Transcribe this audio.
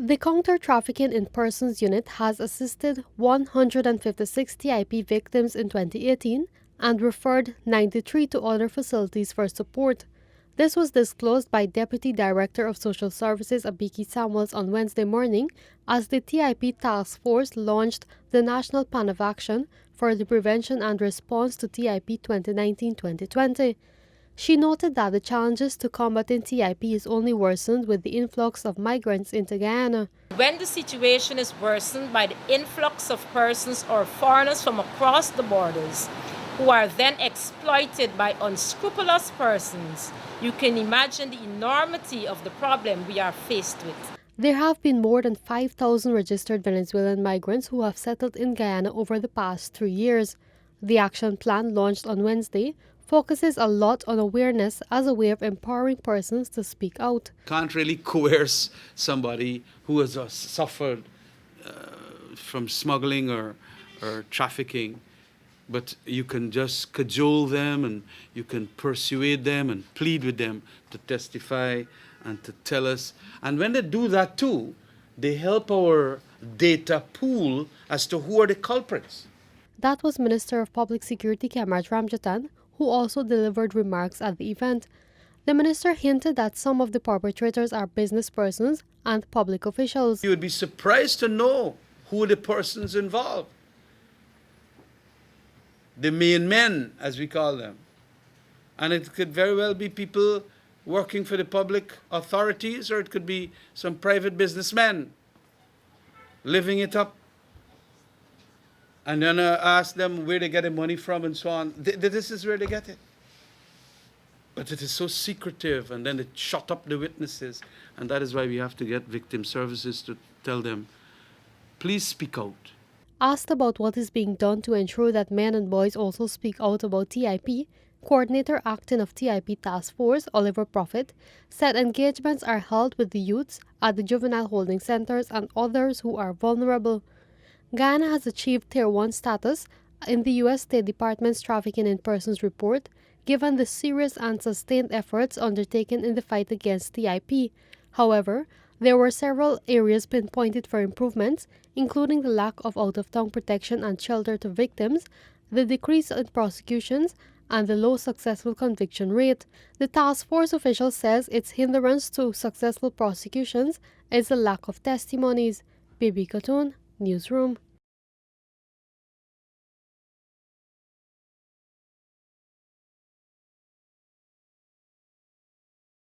The Counter-Trafficking in Persons Unit has assisted 156 TIP victims in 2018 and referred 93 to other facilities for support. This was disclosed by Deputy Director of Social Services Abiki Samuels on Wednesday morning as the TIP Task Force launched the National Plan of Action for the Prevention and Response to TIP 2019-2020. She noted that the challenges to combating TIP is only worsened with the influx of migrants into Guyana. When the situation is worsened by the influx of persons or foreigners from across the borders, who are then exploited by unscrupulous persons, you can imagine the enormity of the problem we are faced with. There have been more than 5,000 registered Venezuelan migrants who have settled in Guyana over the past 3 years. The action plan launched on Wednesday focuses a lot on awareness as a way of empowering persons to speak out. Can't really coerce somebody who has suffered from smuggling or trafficking, but you can just cajole them and you can persuade them and plead with them to testify and to tell us. And when they do that too, they help our data pool as to who are the culprits. That was Minister of Public Security Kemraj Ramjatan, who also delivered remarks at the event. The minister hinted that some of the perpetrators are business persons and public officials. You would be surprised to know who the persons involved. The main men, as we call them. And it could very well be people working for the public authorities, or it could be some private businessmen living it up. And then ask them where they get the money from and so on. This is where they get it. But it is so secretive, and then they shut up the witnesses. And that is why we have to get victim services to tell them, please speak out. Asked about what is being done to ensure that men and boys also speak out about TIP, Coordinator Acting of TIP Task Force, Oliver Prophet, said engagements are held with the youths at the juvenile holding centers and others who are vulnerable. Guyana has achieved Tier 1 status in the U.S. State Department's Trafficking in Persons report, given the serious and sustained efforts undertaken in the fight against TIP. However, there were several areas pinpointed for improvements, including the lack of out-of-town protection and shelter to victims, the decrease in prosecutions, and the low successful conviction rate. The task force official says its hindrance to successful prosecutions is the lack of testimonies. Bibi Khatoon, Newsroom.